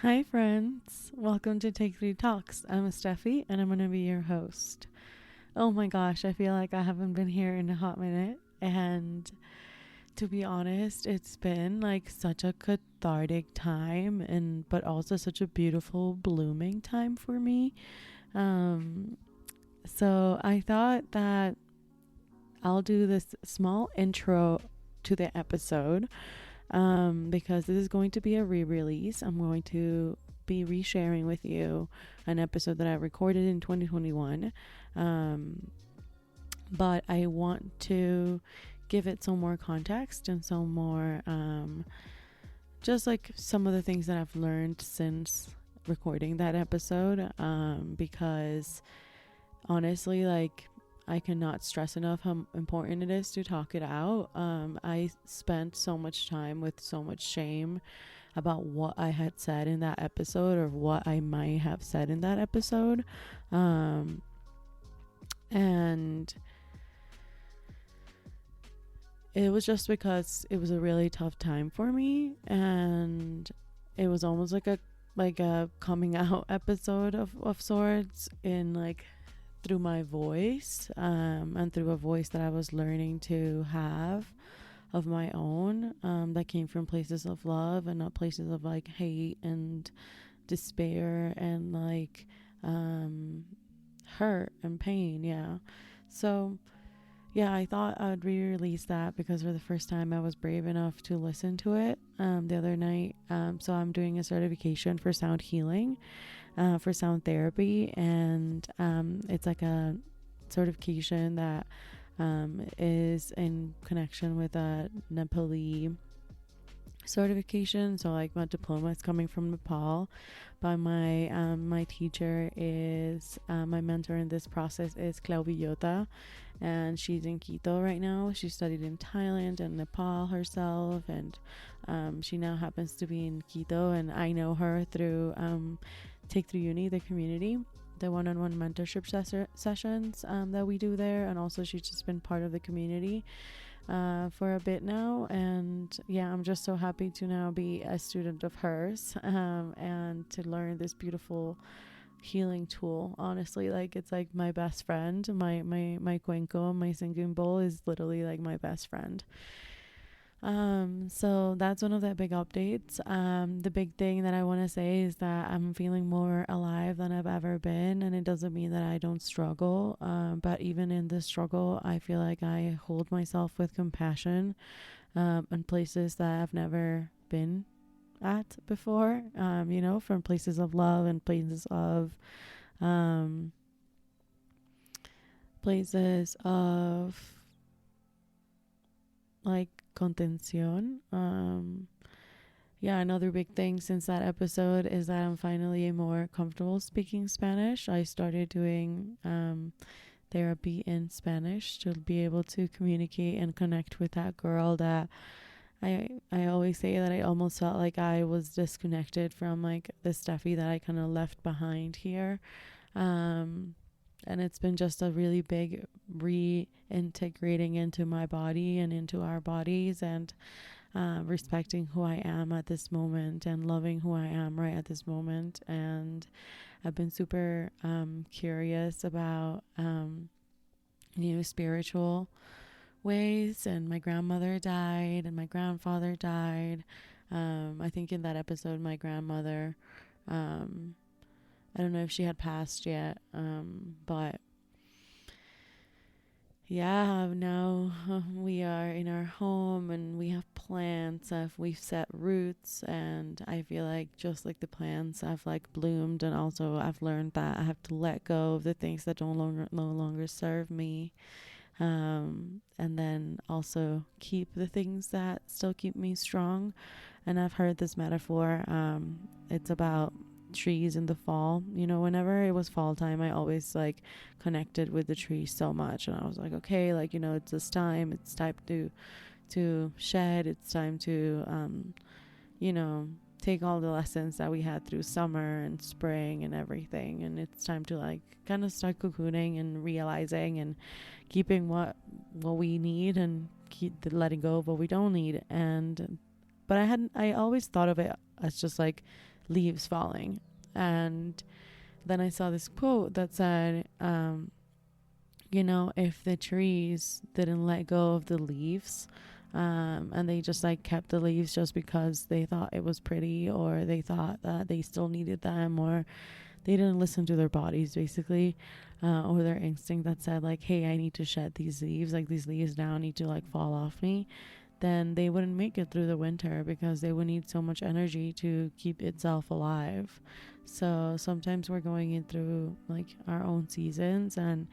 Hi, friends. Welcome to Take Three Talks. I'm Steffi, and I'm going to be your host. Oh my gosh, I feel like I haven't been here in a hot minute. And to be honest, it's been like such a cathartic time, but also such a beautiful, blooming time for me. Um, so I thought that I'll do this small intro to the episode because this is going to be a re-release. I'm going to be resharing with you an episode that I recorded in 2021, but I want to give it some more context and some more just like some of the things that I've learned since recording that episode, because honestly, like, I cannot stress enough how important it is to talk it out. I spent so much time with so much shame about what I had said in that episode or what I might have said in that episode. And it was just because it was a really tough time for me, and it was almost like a coming out episode of sorts, in like through my voice, and through a voice that I was learning to have of my own, that came from places of love and not places of like hate and despair and like hurt and pain. Yeah. So yeah, I thought I'd re-release that because for the first time I was brave enough to listen to it the other night. So I'm doing a certification for sound healing, for sound therapy, and it's like a certification that is in connection with a Nepali certification. So like my diploma is coming from Nepal, but my teacher is my mentor in this process is Claudia, and she's in Quito right now. She studied in Thailand and Nepal herself, and she now happens to be in Quito, and I know her through Take Through Uni, the community, the one-on-one mentorship sessions that we do there, and also she's just been part of the community for a bit now. And yeah, I'm just so happy to now be a student of hers, and to learn this beautiful healing tool. Honestly, like, it's like my best friend. My cuenco, my singing bowl is literally like my best friend. So that's one of the big updates. The big thing that I want to say is that I'm feeling more alive than I've ever been, and it doesn't mean that I don't struggle. But even in this struggle, I feel like I hold myself with compassion, in places that I've never been at before. From places of love and um, places of like contención. Yeah, another big thing since that episode is that I'm finally more comfortable speaking Spanish. I started doing therapy in Spanish to be able to communicate and connect with that girl that I always say that I almost felt like I was disconnected from, like, the Steffi that I kind of left behind here. And it's been just a really big reintegrating into my body and into our bodies, and respecting who I am at this moment and loving who I am right at this moment. And I've been super curious about spiritual ways. And my grandmother died and my grandfather died. I think in that episode my grandmother, I don't know if she had passed yet, but yeah, now we are in our home and we have plants. We've set roots, and I feel like just like the plants, I've like bloomed, and also I've learned that I have to let go of the things that no longer serve me, and then also keep the things that still keep me strong. And I've heard this metaphor. It's about trees in the fall. Whenever it was fall time, I always like connected with the trees so much, and I was like, okay, like, it's this time. It's time to shed. It's time to take all the lessons that we had through summer and spring and everything, and it's time to like kind of start cocooning and realizing and keeping what we need, and keep letting go of what we don't need. And but I always thought of it as just like leaves falling. And then I saw this quote that said, if the trees didn't let go of the leaves, and they just like kept the leaves just because they thought it was pretty, or they thought that they still needed them, or they didn't listen to their bodies basically, or their instinct that said like, hey, I need to shed these leaves, like these leaves now need to like fall off me, then they wouldn't make it through the winter because they would need so much energy to keep itself alive. So sometimes we're going in through like our own seasons, and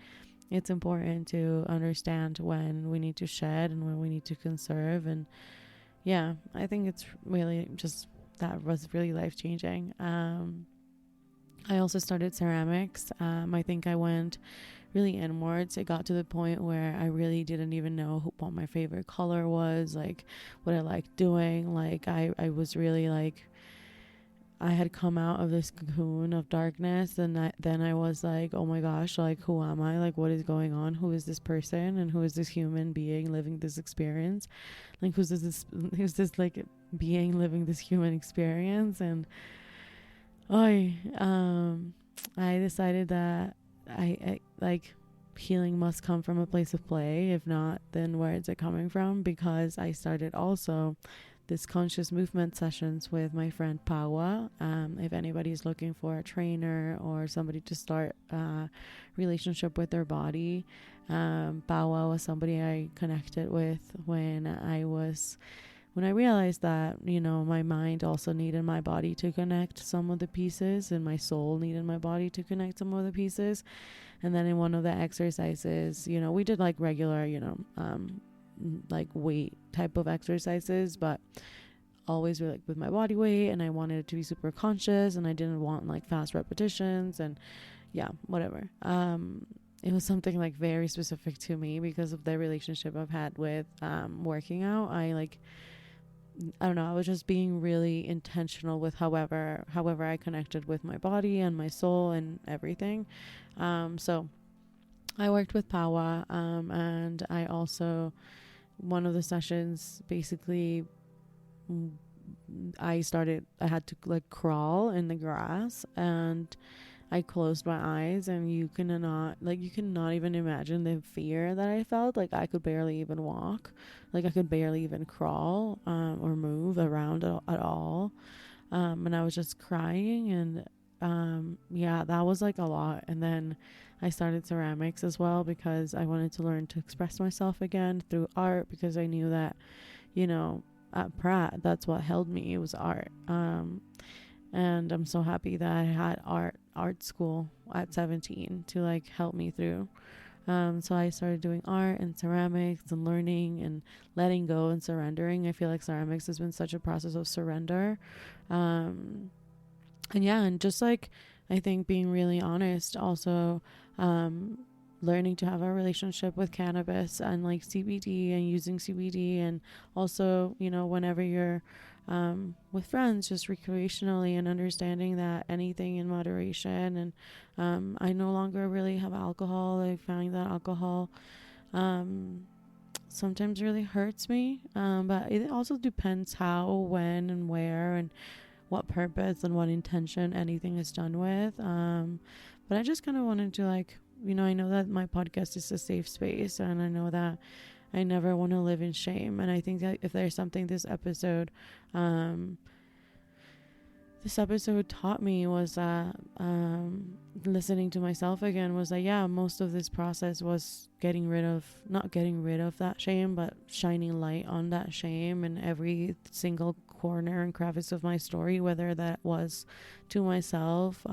it's important to understand when we need to shed and when we need to conserve. And yeah, I think it's really just, that was really life changing. I also started ceramics. I think I went really inwards. It got to the point where I really didn't even know what my favorite color was, like what I liked doing. Like I was really like, I had come out of this cocoon of darkness, and then I was like, oh my gosh, like who am I? Like what is going on? Who is this person? And who is this human being living this experience? Like who's this like being living this human experience? And I decided that I like healing must come from a place of play. If not, then where is it coming from? Because I started also this conscious movement sessions with my friend Pawa. If anybody's looking for a trainer or somebody to start a relationship with their body, Pawa was somebody I connected with when I realized that, my mind also needed my body to connect some of the pieces, and my soul needed my body to connect some of the pieces. And then in one of the exercises, we did like regular, like weight type of exercises, but always like with my body weight, and I wanted it to be super conscious, and I didn't want like fast repetitions, and yeah, whatever. It was something like very specific to me because of the relationship I've had with working out. I don't know, I was just being really intentional with however I connected with my body and my soul and everything. So I worked with Pawa, and I also, one of the sessions, basically I had to like crawl in the grass, and I closed my eyes, and you cannot even imagine the fear that I felt. Like I could barely even walk, like I could barely even crawl, or move around at all. And I was just crying, and yeah, that was like a lot. And then I started ceramics as well because I wanted to learn to express myself again through art, because I knew that, at Pratt, that's what held me. It was art. And I'm so happy that I had art school at 17 to like help me through. So I started doing art and ceramics and learning and letting go and surrendering. I feel like ceramics has been such a process of surrender. And yeah, and just like, I think being really honest, also, learning to have a relationship with cannabis and like CBD, and using CBD, and also, whenever you're with friends, just recreationally, and understanding that anything in moderation. And I no longer really have alcohol. I find that alcohol sometimes really hurts me, but it also depends how, when, and where, and what purpose and what intention anything is done with. But I just kind of wanted to like, I know that my podcast is a safe space, and I know that I never want to live in shame. And I think that if there's something this episode taught me, was that listening to myself again, was that, yeah, most of this process was not getting rid of that shame, but shining light on that shame in every single corner and crevice of my story, whether that was to myself,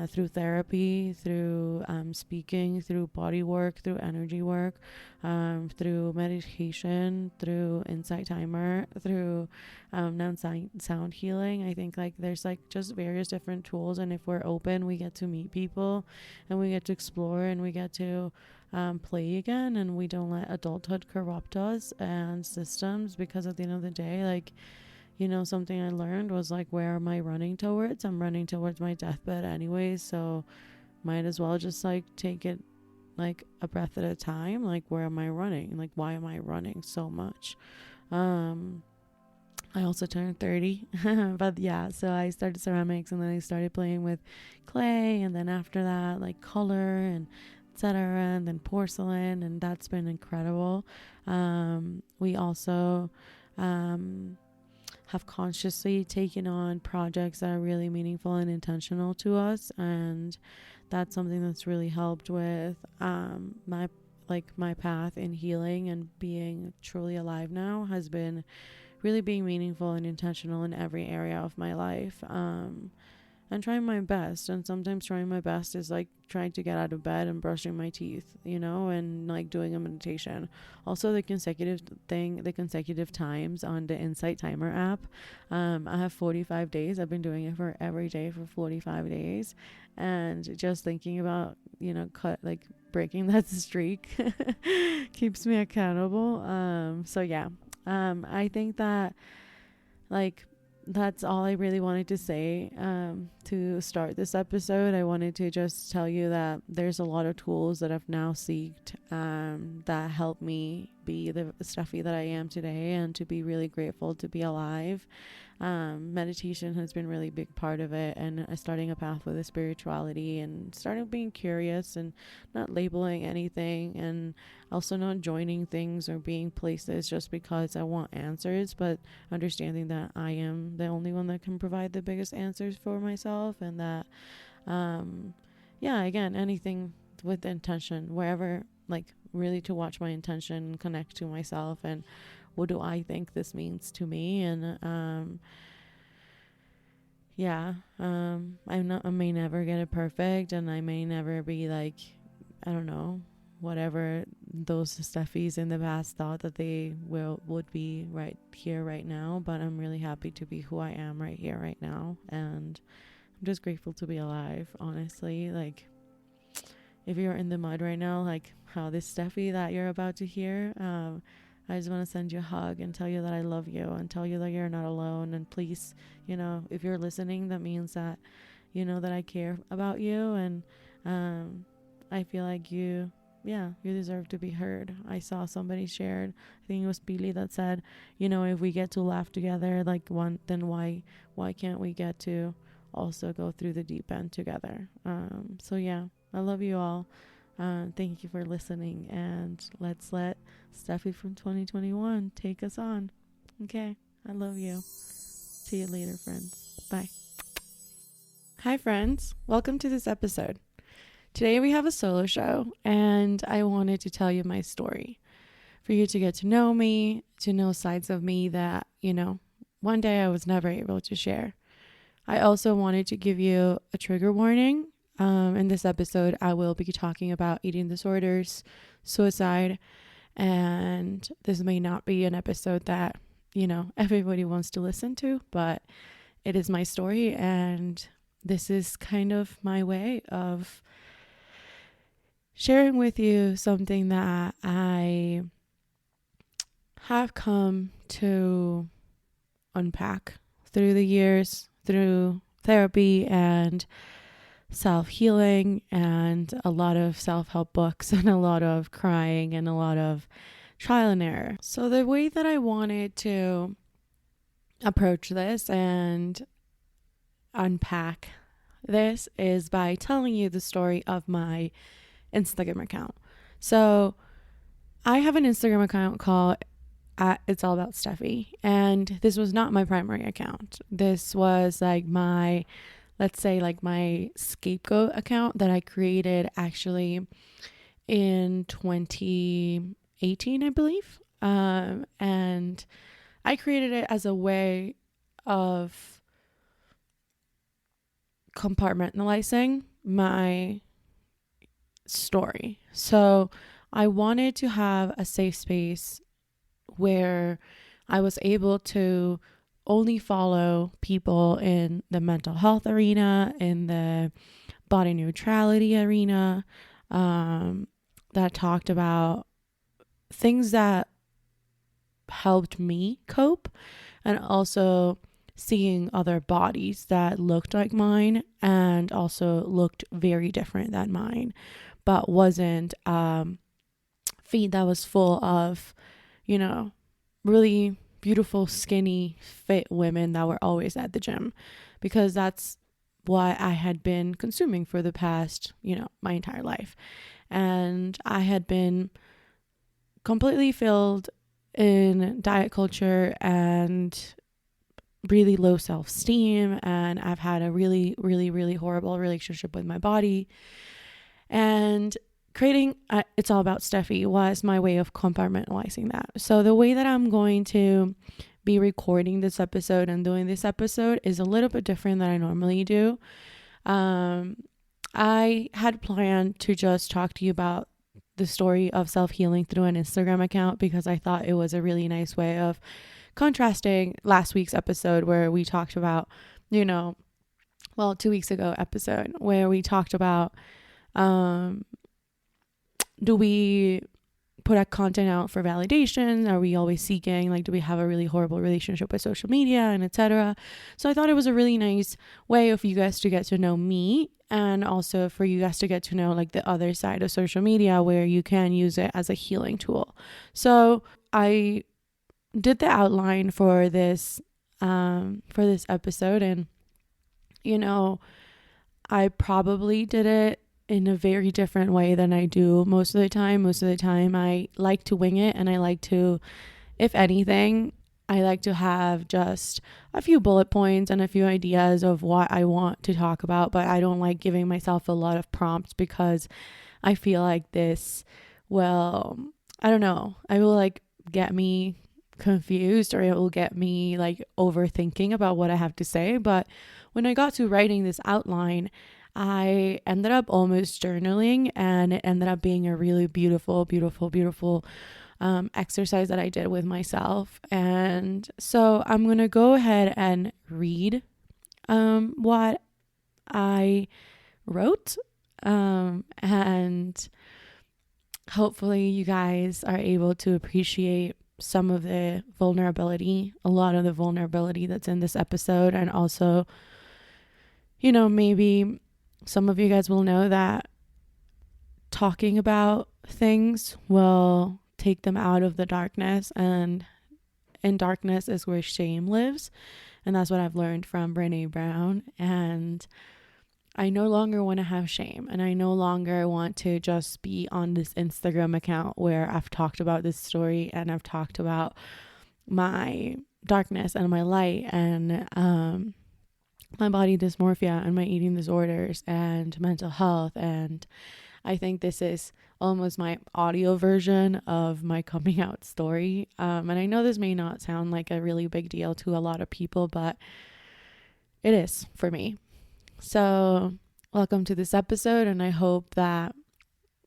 through therapy, through speaking, through body work, through energy work, through meditation, through insight timer, through sound healing. I think like there's like just various different tools, and if we're open, we get to meet people, and we get to explore, and we get to play again, and we don't let adulthood corrupt us and systems, because at the end of the day, like, something I learned was like, where am I running towards? I'm running towards my deathbed anyways, so might as well just like take it like a breath at a time. Like, where am I running? Like, why am I running so much? I also turned 30. But yeah, so I started ceramics, and then I started playing with clay, and then after that, like color and etc., and then porcelain, and that's been incredible. We also have consciously taken on projects that are really meaningful and intentional to us, and that's something that's really helped with my path in healing and being truly alive now has been really being meaningful and intentional in every area of my life, and trying my best. And sometimes trying my best is like trying to get out of bed and brushing my teeth, and like doing a meditation. Also, the consecutive times on the Insight Timer app. I have 45 days. I've been doing it for every day for 45 days, and just thinking about breaking that streak keeps me accountable. So yeah. I think that like that's all I really wanted to say to start this episode. I wanted to just tell you that there's a lot of tools that I've now seeked that help me be the Steffi that I am today, and to be really grateful to be alive. Meditation has been really big part of it, and starting a path with a spirituality, and starting being curious and not labeling anything, and also not joining things or being places just because I want answers, but understanding that I am the only one that can provide the biggest answers for myself, and that again, anything with intention, wherever, like really to watch my intention, connect to myself, and what do I think this means to me. And I may never get it perfect, and I may never be like, I don't know, whatever those Steffies in the past thought that they would be right here right now, but I'm really happy to be who I am right here right now, and I'm just grateful to be alive, honestly. Like, if you're in the mud right now, like how this Steffi that you're about to hear, I just want to send you a hug and tell you that I love you, and tell you that you're not alone. And please, if you're listening, that means that that I care about you, and I feel like you deserve to be heard. I saw somebody shared, I think it was Billy, that said, if we get to laugh together like one, then why can't we get to also go through the deep end together? So yeah, I love you all. Thank you for listening, and let's let Steffi from 2021 take us on. Okay, I love you. See you later, friends. Bye. Hi, friends. Welcome to this episode. Today we have a solo show, and I wanted to tell you my story for you to get to know me, to know sides of me that, one day I was never able to share. I also wanted to give you a trigger warning. In this episode, I will be talking about eating disorders, suicide, and this may not be an episode that, everybody wants to listen to, but it is my story, and this is kind of my way of sharing with you something that I have come to unpack through the years, through therapy and self-healing, and a lot of self-help books, and a lot of crying, and a lot of trial and error. So the way that I wanted to approach this and unpack this is by telling you the story of my Instagram account. So I have an Instagram account called It's All About Steffi, and this was not my primary account. This was like my scapegoat account that I created actually in 2018, I believe. And I created it as a way of compartmentalizing my story. So I wanted to have a safe space where I was able to only follow people in the mental health arena, in the body neutrality arena, that talked about things that helped me cope, and also seeing other bodies that looked like mine and also looked very different than mine, but wasn't feed that was full of, really beautiful, skinny, fit women that were always at the gym, because that's what I had been consuming for the past, my entire life. And I had been completely filled in diet culture and really low self-esteem, and I've had a really, really, really horrible relationship with my body. And creating It's All About Steffi was my way of compartmentalizing that. So the way that I'm going to be recording this episode and doing this episode is a little bit different than I normally do. I had planned to just talk to you about the story of self-healing through an Instagram account, because I thought it was a really nice way of contrasting last week's episode where we talked about, 2 weeks ago episode where we talked about, do we put our content out for validation? Are we always seeking, do we have a really horrible relationship with social media and etc.? So I thought it was a really nice way of you guys to get to know me, and also for you guys to get to know the other side of social media where you can use it as a healing tool. So I did the outline for this episode, and I probably did it in a very different way than I do most of the time. Most of the time I like to wing it, and I like to, if anything, I like to have just a few bullet points and a few ideas of what I want to talk about, but I don't like giving myself a lot of prompts, because I feel like this will, I don't know, I will get me confused, or it will get me overthinking about what I have to say. But when I got to writing this outline, I ended up almost journaling, and it ended up being a really beautiful, beautiful, beautiful exercise that I did with myself. And so I'm going to go ahead and read what I wrote, and hopefully you guys are able to appreciate some of the vulnerability, a lot of the vulnerability that's in this episode. And also, maybe some of you guys will know that talking about things will take them out of the darkness, and in darkness is where shame lives. And that's what I've learned from Brené Brown. And I no longer want to have shame, and I no longer want to just be on this Instagram account where I've talked about this story, and I've talked about my darkness and my light, and my body dysmorphia and my eating disorders and mental health. And I think this is almost my audio version of my coming out story. And I know this may not sound like a really big deal to a lot of people, but it is for me. So welcome to this episode, and I hope that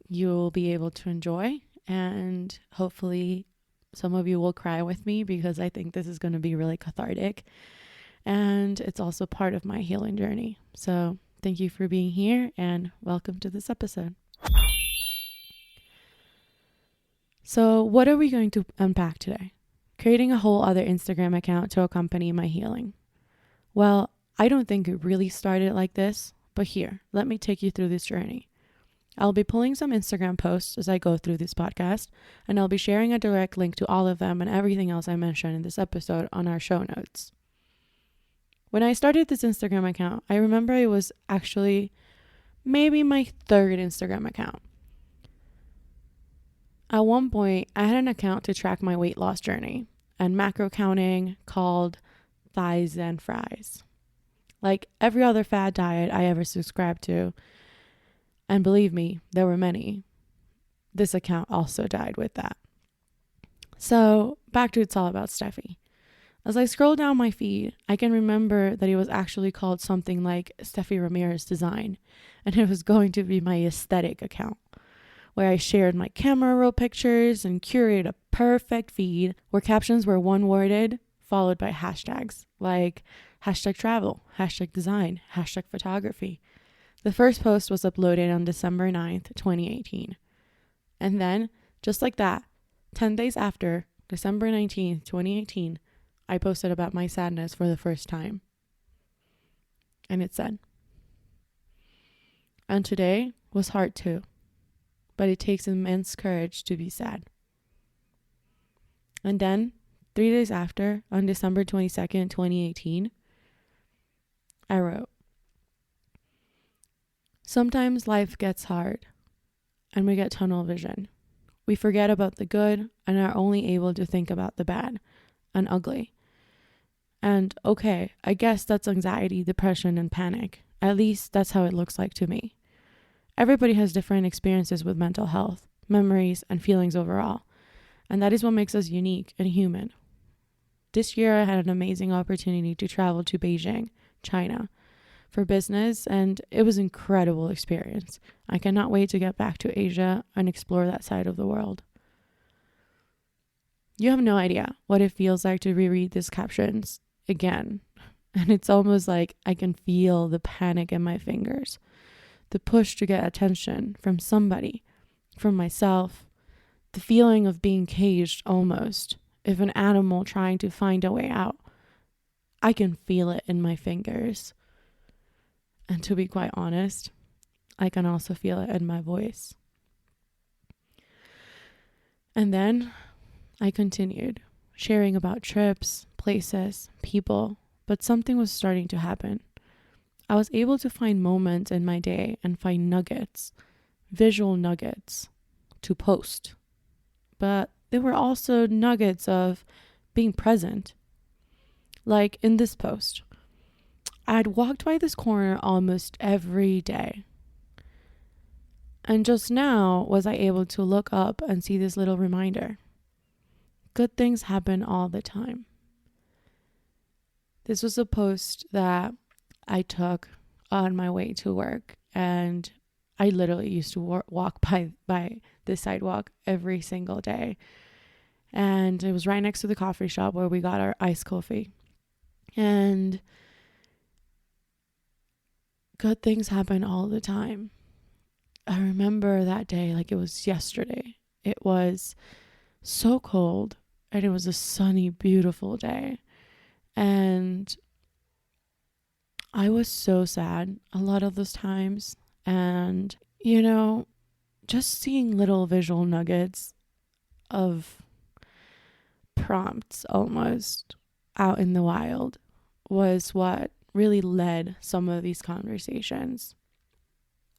you'll be able to enjoy, and hopefully some of you will cry with me, because I think this is going to be really cathartic, and it's also part of my healing journey. So thank you for being here, and welcome to this episode. So what are we going to unpack today? Creating a whole other Instagram account to accompany my healing. Well, I don't think it really started like this, but here, let me take you through this journey. I'll be pulling some Instagram posts as I go through this podcast, and I'll be sharing a direct link to all of them and everything else I mentioned in this episode on our show notes. When I started this Instagram account, I remember it was actually maybe my third Instagram account. At one point, I had an account to track my weight loss journey and macro counting called Thighs and Fries. Like every other fad diet I ever subscribed to, and believe me, there were many, this account also died with that. So back to It's All About Steffi. As I scroll down my feed, I can remember that it was actually called something like Steffi Ramirez Design, and it was going to be my aesthetic account, where I shared my camera roll pictures and curated a perfect feed where captions were one-worded, followed by hashtags like hashtag travel, hashtag design, hashtag photography. The first post was uploaded on December 9th, 2018. And then, just like that, 10 days after, December 19th, 2018, I posted about my sadness for the first time. And it said, and today was hard too, but it takes immense courage to be sad. And then 3 days after, on December 22nd, 2018, I wrote, "Sometimes life gets hard and we get tunnel vision. We forget about the good and are only able to think about the bad and ugly. And okay, I guess that's anxiety, depression, and panic. At least that's how it looks like to me. Everybody has different experiences with mental health, memories, and feelings overall. And that is what makes us unique and human. This year, I had an amazing opportunity to travel to Beijing, China, for business, and it was an incredible experience. I cannot wait to get back to Asia and explore that side of the world." You have no idea what it feels like to reread these captions again. And it's almost like I can feel the panic in my fingers, the push to get attention from somebody, from myself, the feeling of being caged almost, if an animal trying to find a way out. I can feel it in my fingers. And to be quite honest, I can also feel it in my voice. And then I continued, sharing about trips, places, people, but something was starting to happen. I was able to find moments in my day and find nuggets, visual nuggets, to post. But there were also nuggets of being present. Like in this post, I'd walked by this corner almost every day. And just now was I able to look up and see this little reminder. Good things happen all the time. This was a post that I took on my way to work, and I literally used to walk by the sidewalk every single day. And it was right next to the coffee shop where we got our iced coffee. And good things happen all the time. I remember that day like it was yesterday. It was so cold, and it was a sunny, beautiful day. And I was so sad a lot of those times. And, just seeing little visual nuggets of prompts almost out in the wild was what really led some of these conversations.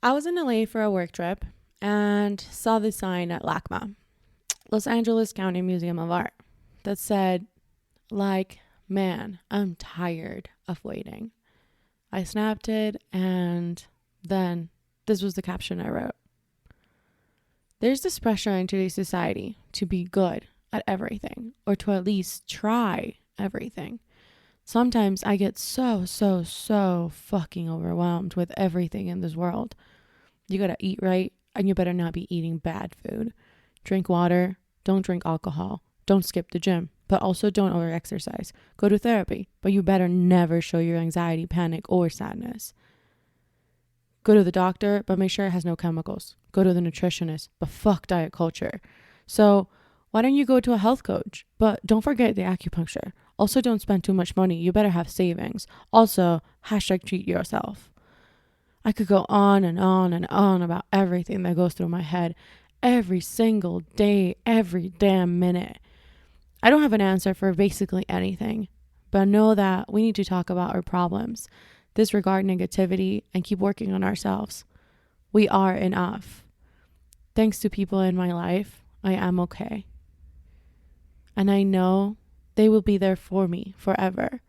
I was in LA for a work trip and saw the sign at LACMA, Los Angeles County Museum of Art, that said, like, "Man, I'm tired of waiting." I snapped it, and then this was the caption I wrote. "There's this pressure in today's society to be good at everything, or to at least try everything. Sometimes I get so fucking overwhelmed with everything in this world. You gotta eat right, and you better not be eating bad food. Drink water, don't drink alcohol, don't skip the gym, but also don't over-exercise. Go to therapy, but you better never show your anxiety, panic, or sadness. Go to the doctor, but make sure it has no chemicals. Go to the nutritionist, but fuck diet culture. So why don't you go to a health coach? But don't forget the acupuncture. Also, don't spend too much money. You better have savings. Also, #treat yourself." I could go on and on and on about everything that goes through my head every single day, every damn minute. I don't have an answer for basically anything, but know that we need to talk about our problems, disregard negativity, and keep working on ourselves. We are enough. Thanks to people in my life, I am okay. And I know they will be there for me forever.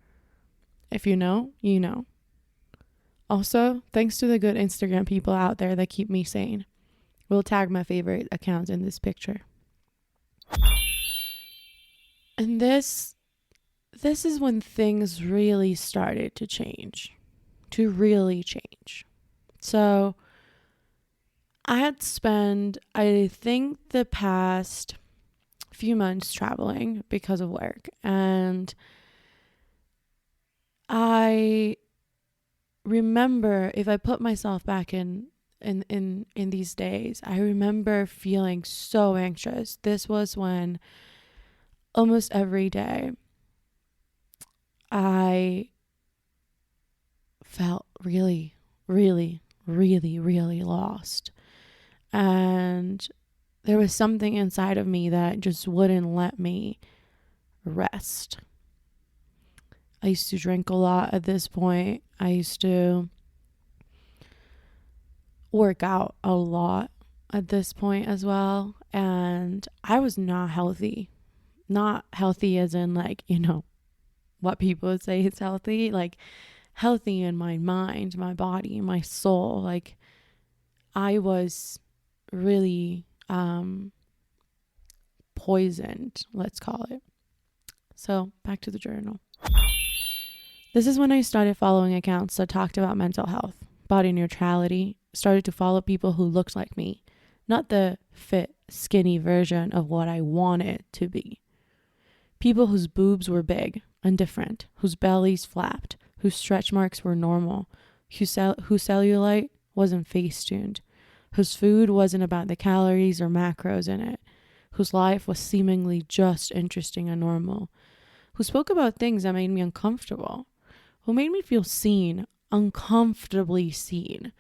If you know, you know. Also, thanks to the good Instagram people out there that keep me sane. We'll tag my favorite accounts in this picture. And this is when things really started to change. To really change. So I had spent, I think, the past few months traveling because of work. And I remember, if I put myself back in these days, I remember feeling so anxious. This was when almost every day I felt really, really, really, really lost. And there was something inside of me that just wouldn't let me rest. I used to drink a lot at this point. I used to work out a lot at this point as well. And I was not healthy. Not healthy as in like, what people would say is healthy. Like healthy in my mind, my body, my soul. Like I was really poisoned, let's call it. So back to the journal. This is when I started following accounts that talked about mental health, body neutrality, started to follow people who looked like me, not the fit, skinny version of what I wanted to be. People whose boobs were big and different, whose bellies flapped, whose stretch marks were normal, whose cellulite wasn't face-tuned, whose food wasn't about the calories or macros in it, whose life was seemingly just interesting and normal, who spoke about things that made me uncomfortable, who made me feel seen, uncomfortably seen.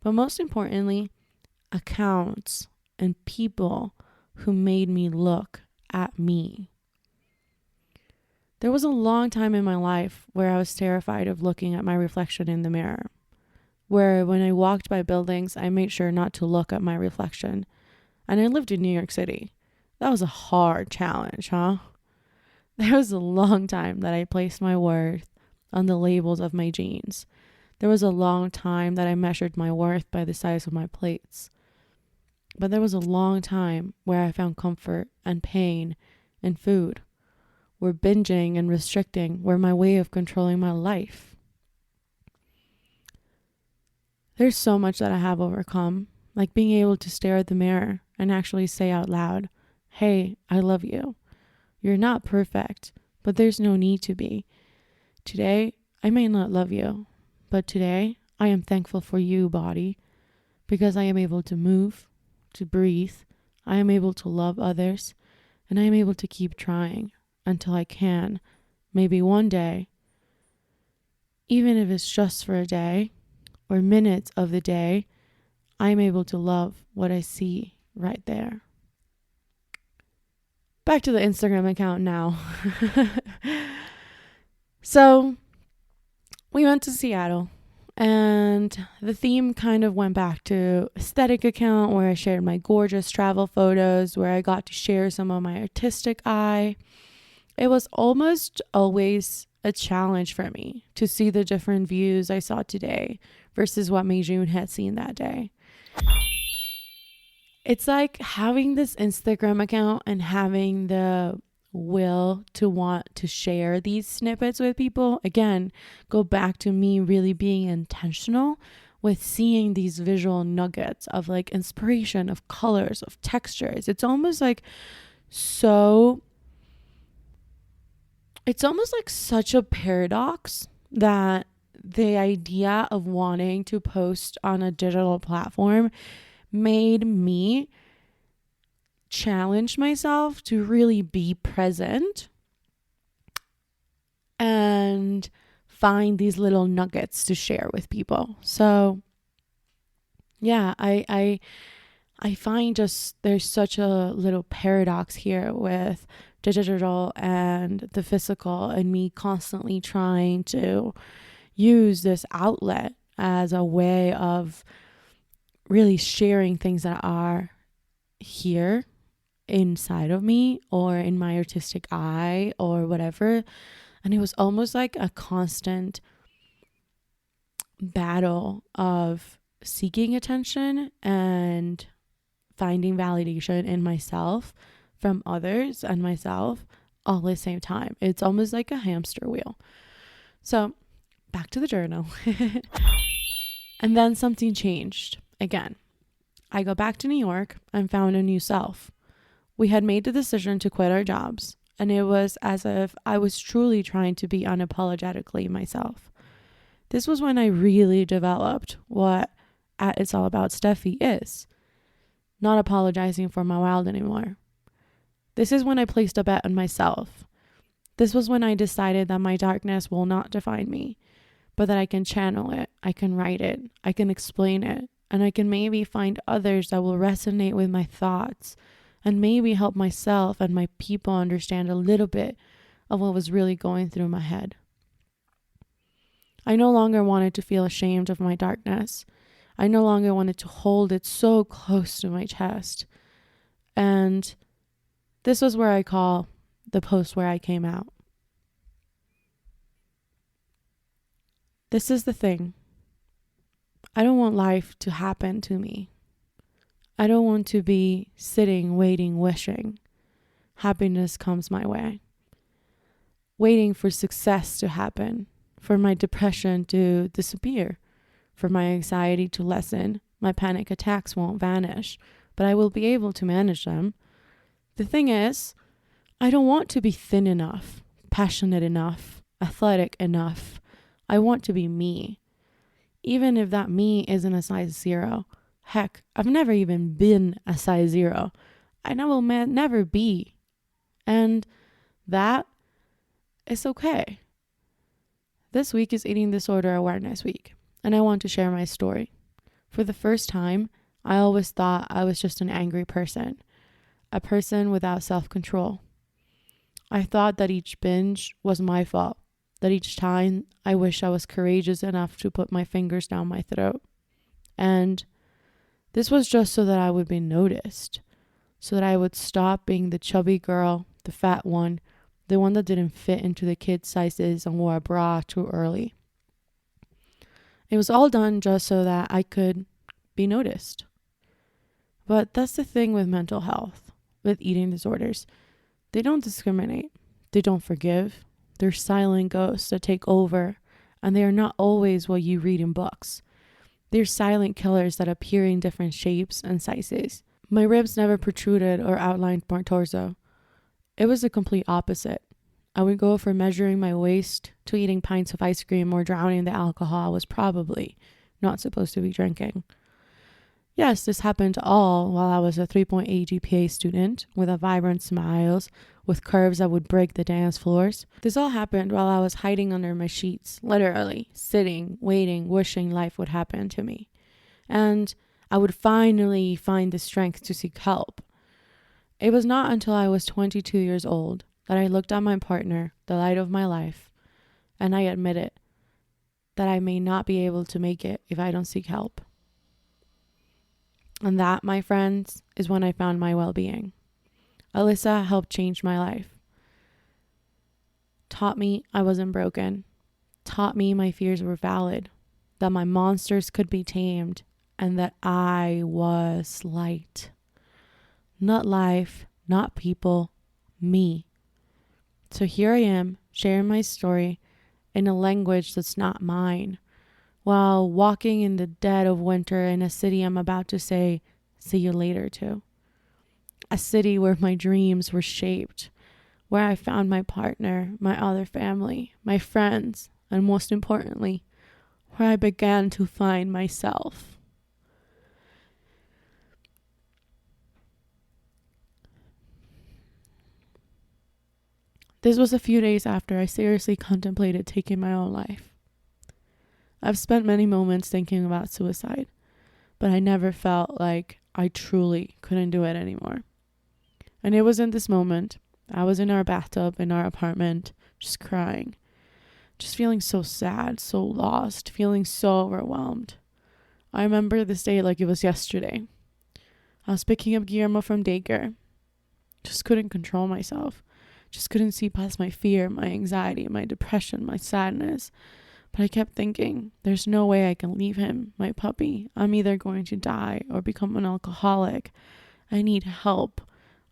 But most importantly, accounts and people who made me look at me. There was a long time in my life where I was terrified of looking at my reflection in the mirror, where when I walked by buildings, I made sure not to look at my reflection. And I lived in New York City. That was a hard challenge, huh? There was a long time that I placed my worth on the labels of my jeans. There was a long time that I measured my worth by the size of my plates. But there was a long time where I found comfort and pain in food, where binging and restricting were my way of controlling my life. There's so much that I have overcome, like being able to stare at the mirror and actually say out loud, "Hey, I love you. You're not perfect, but there's no need to be. Today, I may not love you, but today, I am thankful for you, body, because I am able to move, to breathe. I am able to love others, and I am able to keep trying until I can, maybe one day, even if it's just for a day or minutes of the day, I'm able to love what I see right there." Back to the Instagram account now. So we went to Seattle and the theme kind of went back to aesthetic account where I shared my gorgeous travel photos, where I got to share some of my artistic eye. It was almost always a challenge for me to see the different views I saw today versus what Meijun had seen that day. It's like having this Instagram account and having the will to want to share these snippets with people. Again, go back to me really being intentional with seeing these visual nuggets of like inspiration, of colors, of textures. It's almost like such a paradox that the idea of wanting to post on a digital platform made me challenge myself to really be present and find these little nuggets to share with people. So yeah, I find just there's such a little paradox here with digital and the physical, and me constantly trying to use this outlet as a way of really sharing things that are here inside of me or in my artistic eye or whatever. And it was almost like a constant battle of seeking attention and finding validation in myself from others and myself all at the same time. It's almost like a hamster wheel. So back to the journal. And then something changed again. I go back to New York and found a new self. We had made the decision to quit our jobs, and it was as if I was truly trying to be unapologetically myself. This was when I really developed what at It's All About Steffi is. Not apologizing for my wild anymore. This is when I placed a bet on myself. This was when I decided that my darkness will not define me, but that I can channel it, I can write it, I can explain it, and I can maybe find others that will resonate with my thoughts and maybe help myself and my people understand a little bit of what was really going through my head. I no longer wanted to feel ashamed of my darkness. I no longer wanted to hold it so close to my chest. And this was where I call the post where I came out. This is the thing. I don't want life to happen to me. I don't want to be sitting, waiting, wishing happiness comes my way. Waiting for success to happen, for my depression to disappear, for my anxiety to lessen. My panic attacks won't vanish, but I will be able to manage them. The thing is, I don't want to be thin enough, passionate enough, athletic enough. I want to be me. Even if that me isn't a size 0. Heck, I've never even been a size 0. I will never be. And that is okay. This week is Eating Disorder Awareness Week, and I want to share my story. For the first time, I always thought I was just an angry person, a person without self-control. I thought that each binge was my fault, that each time I wish I was courageous enough to put my fingers down my throat. And this was just so that I would be noticed, so that I would stop being the chubby girl, the fat one, the one that didn't fit into the kids' sizes and wore a bra too early. It was all done just so that I could be noticed. But that's the thing with mental health, with eating disorders. They don't discriminate. They don't forgive. They're silent ghosts that take over, and they are not always what you read in books. They're silent killers that appear in different shapes and sizes. My ribs never protruded or outlined my torso. It was the complete opposite. I would go from measuring my waist to eating pints of ice cream or drowning the alcohol I was probably not supposed to be drinking. Yes, this happened all while I was a 3.8 GPA student with a vibrant smiles, with curves that would break the dance floors. This all happened while I was hiding under my sheets, literally sitting, waiting, wishing life would happen to me. And I would finally find the strength to seek help. It was not until I was 22 years old that I looked at my partner, the light of my life, and I admitted that I may not be able to make it if I don't seek help. And that, my friends, is when I found my well-being. Alyssa helped change my life. Taught me I wasn't broken. Taught me my fears were valid. That my monsters could be tamed. And that I was light. Not life, not people, me. So here I am, sharing my story in a language that's not mine, while walking in the dead of winter in a city I'm about to say, see you later to. A city where my dreams were shaped, where I found my partner, my other family, my friends, and most importantly, where I began to find myself. This was a few days after I seriously contemplated taking my own life. I've spent many moments thinking about suicide, but I never felt like I truly couldn't do it anymore. And it was in this moment, I was in our bathtub in our apartment, just crying, just feeling so sad, so lost, feeling so overwhelmed. I remember this day like it was yesterday. I was picking up Guillermo from daycare. Just couldn't control myself. Just couldn't see past my fear, my anxiety, my depression, my sadness. But I kept thinking, there's no way I can leave him, my puppy. I'm either going to die or become an alcoholic. I need help.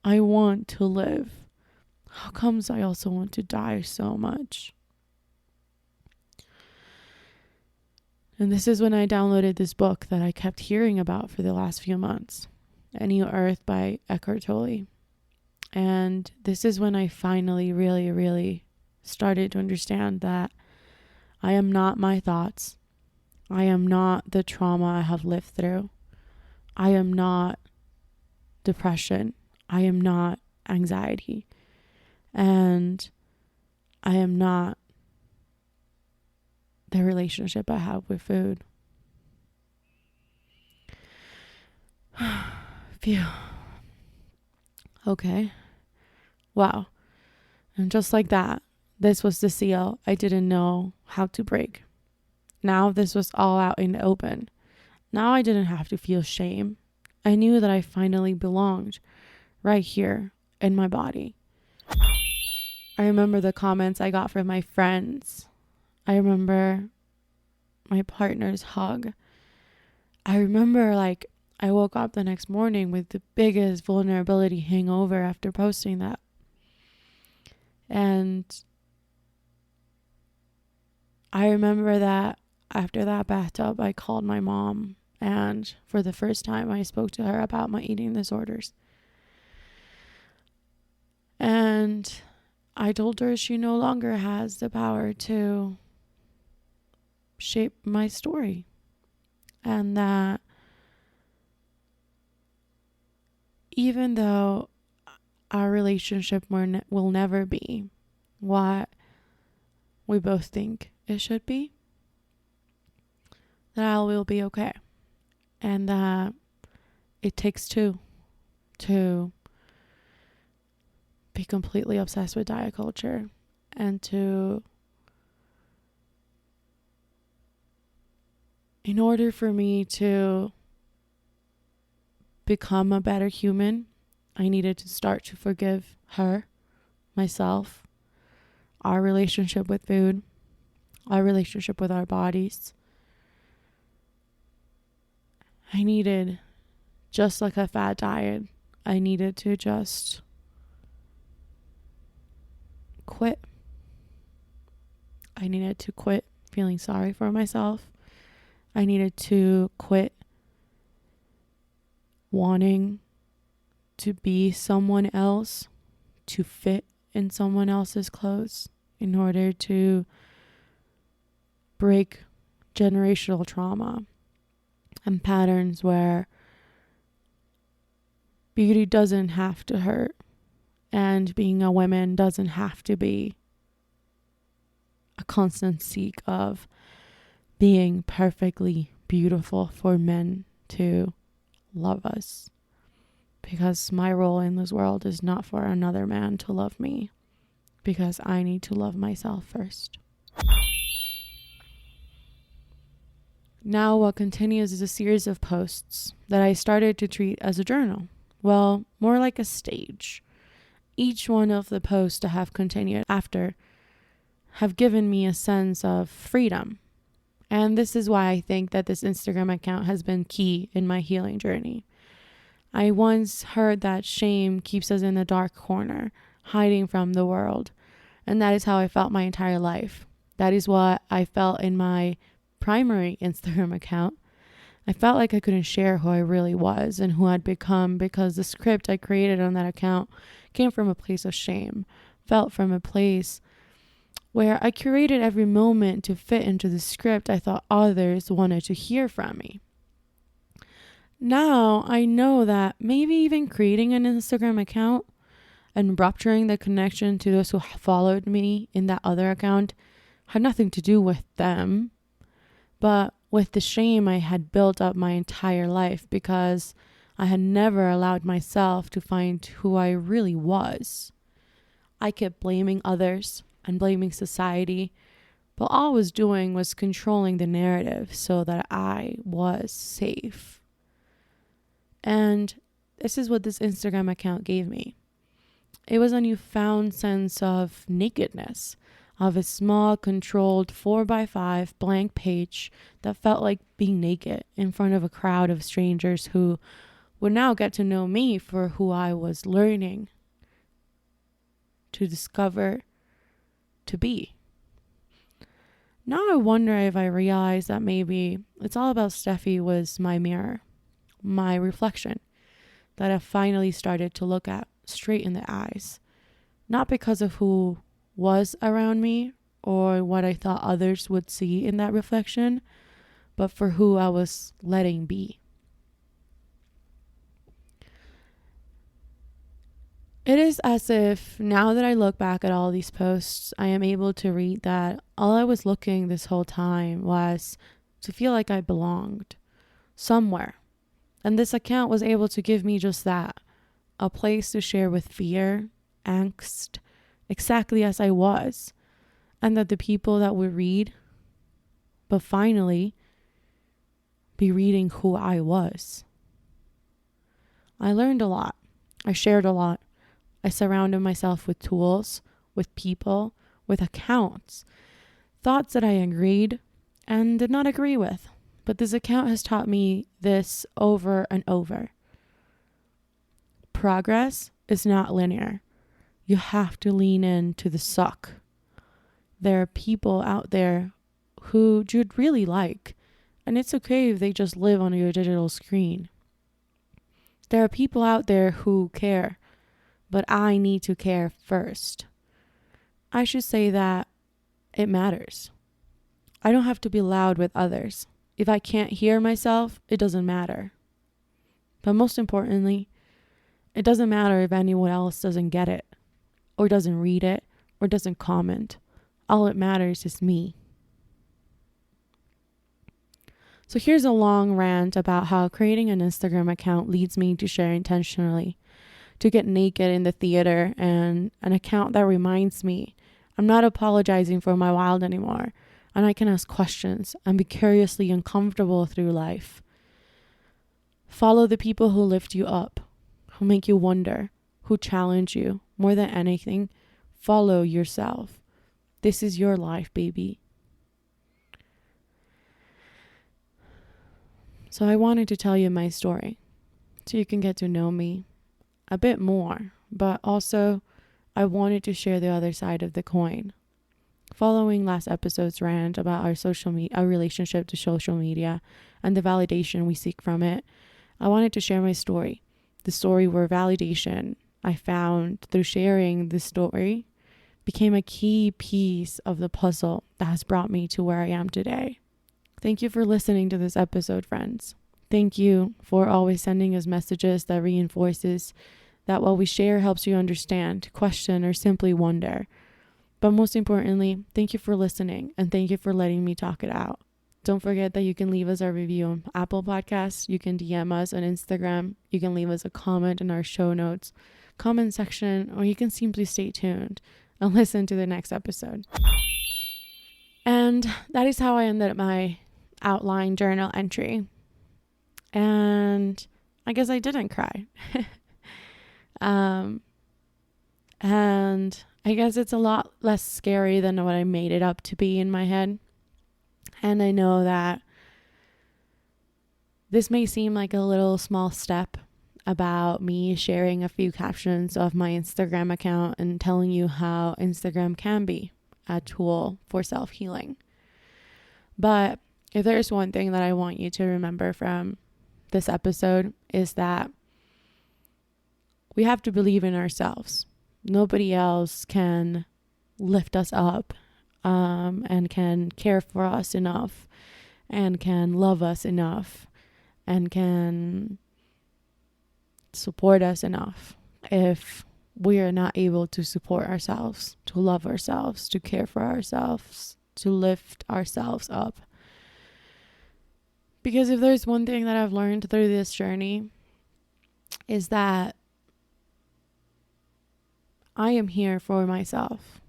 I want to live. How comes I also want to die so much? And this is when I downloaded this book that I kept hearing about for the last few months, A New Earth by Eckhart Tolle. And this is when I finally really, really started to understand that I am not my thoughts. I am not the trauma I have lived through. I am not depression. I am not anxiety. And I am not the relationship I have with food. Phew. Okay. Wow. And just like that, This was the seal I didn't know how to break. Now this was all out in the open. Now I didn't have to feel shame. I knew that I finally belonged right here in my body. I remember the comments I got from my friends. I remember my partner's hug. I remember I woke up the next morning with the biggest vulnerability hangover after posting that. And I remember that after that bathtub, I called my mom, and for the first time I spoke to her about my eating disorders. And I told her she no longer has the power to shape my story, and that even though our relationship will never be what we both think it should be, that I will be okay, and that it takes two to be completely obsessed with diet culture and in order for me to become a better human, I needed to start to forgive her, myself, our relationship with food, our relationship with our bodies. I needed, just like a fad diet, I needed to just quit. I needed to quit feeling sorry for myself. I needed to quit wanting to be someone else, to fit in someone else's clothes in order to break generational trauma and patterns where beauty doesn't have to hurt and being a woman doesn't have to be a constant seek of being perfectly beautiful for men to love us. Because my role in this world is not for another man to love me, because I need to love myself first. Now what continues is a series of posts that I started to treat as a journal. Well, more like a stage. Each one of the posts to have continued after have given me a sense of freedom. And this is why I think that this Instagram account has been key in my healing journey. I once heard that shame keeps us in a dark corner, hiding from the world. And that is how I felt my entire life. That is what I felt in my primary Instagram account. I felt like I couldn't share who I really was and who I'd become because the script I created on that account came from a place of shame, felt from a place where I curated every moment to fit into the script I thought others wanted to hear from me. Now I know that maybe even creating an Instagram account and rupturing the connection to those who followed me in that other account had nothing to do with them, but with the shame I had built up my entire life because I had never allowed myself to find who I really was. I kept blaming others and blaming society, but all I was doing was controlling the narrative so that I was safe. And this is what this Instagram account gave me. It was a newfound sense of nakedness, of a small, controlled 4x5 blank page that felt like being naked in front of a crowd of strangers who would now get to know me for who I was learning to discover to be. Now I wonder if I realize that maybe it's all about Steffi was my mirror, my reflection, that I finally started to look at straight in the eyes. Not because of who was around me or what I thought others would see in that reflection, but for who I was letting be. It is as if now that I look back at all these posts, I am able to read that all I was looking this whole time was to feel like I belonged somewhere. And this account was able to give me just that, a place to share with fear, angst, exactly as I was, and that the people that would read, but finally be reading who I was. I learned a lot. I shared a lot. I surrounded myself with tools, with people, with accounts, thoughts that I agreed and did not agree with. But this account has taught me this over and over. Progress is not linear. You have to lean into the suck. There are people out there who you'd really like, and it's okay if they just live on your digital screen. There are people out there who care, but I need to care first. I should say that it matters. I don't have to be loud with others. If I can't hear myself, it doesn't matter. But most importantly, it doesn't matter if anyone else doesn't get it, or doesn't read it, or doesn't comment. All it matters is me. So here's a long rant about how creating an Instagram account leads me to share intentionally, to get naked in the theater, and an account that reminds me I'm not apologizing for my wild anymore, and I can ask questions and be curiously uncomfortable through life. Follow the people who lift you up, who make you wonder, who challenge you. More than anything, follow yourself. This is your life, baby. So I wanted to tell you my story so you can get to know me a bit more, but also I wanted to share the other side of the coin. Following last episode's rant about our relationship to social media and the validation we seek from it, I wanted to share my story. The story where validation I found through sharing this story became a key piece of the puzzle that has brought me to where I am today. Thank you for listening to this episode, friends. Thank you for always sending us messages that reinforces that what we share helps you understand, question, or simply wonder. But most importantly, thank you for listening, and thank you for letting me talk it out. Don't forget that you can leave us a review on Apple Podcasts, you can DM us on Instagram, you can leave us a comment in our show notes, comment section, or you can simply stay tuned and listen to the next episode. And that is how I ended my outline journal entry. And I guess I didn't cry. And I guess it's a lot less scary than what I made it up to be in my head. And I know that this may seem like a little small step about me sharing a few captions of my Instagram account and telling you how Instagram can be a tool for self-healing. But if there's one thing that I want you to remember from this episode is that we have to believe in ourselves. Nobody else can lift us up and can care for us enough and can love us enough and can support us enough if we are not able to support ourselves, to love ourselves, to care for ourselves, to lift ourselves up. Because if there's one thing that I've learned through this journey is that I am here for myself,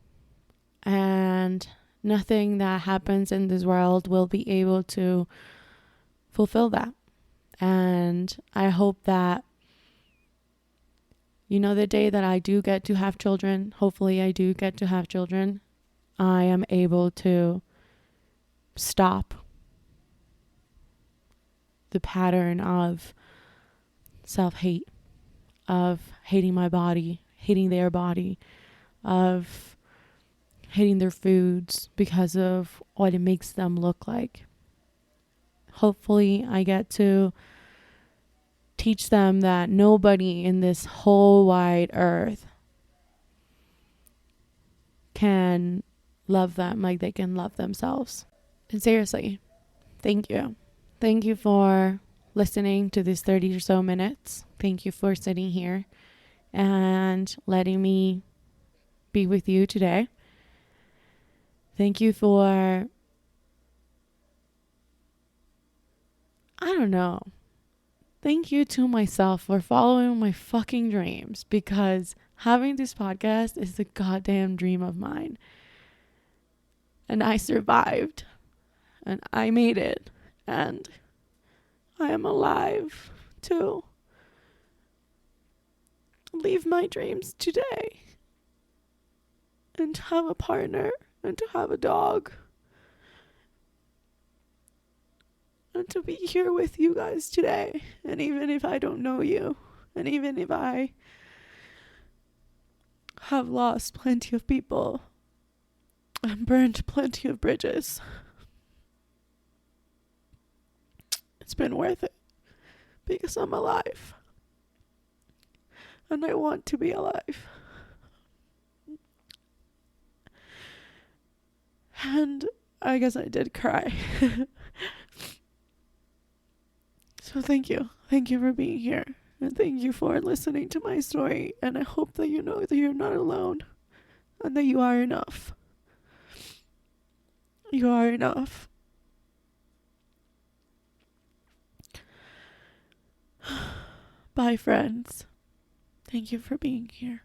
and nothing that happens in this world will be able to fulfill that. And I hope that, the day that I do get to have children, hopefully I do get to have children, I am able to stop the pattern of self-hate, of hating my body, hating their body, of hating their foods because of what it makes them look like. Hopefully I get to teach them that nobody in this whole wide earth can love them like they can love themselves. And seriously, thank you. Thank you for listening to these 30 or so minutes. Thank you for sitting here and letting me be with you today. Thank you for, thank you to myself for following my fucking dreams, because having this podcast is a goddamn dream of mine. And I survived. And I made it. And I am alive to leave my dreams today. And to have a partner. And to have a dog. And to be here with you guys today. And even if I don't know you. And even if I have lost plenty of people. And burned plenty of bridges. It's been worth it. Because I'm alive. And I want to be alive. And I guess I did cry. So thank you. Thank you for being here. And thank you for listening to my story. And I hope that you know that you're not alone. And that you are enough. You are enough. Bye, friends. Thank you for being here.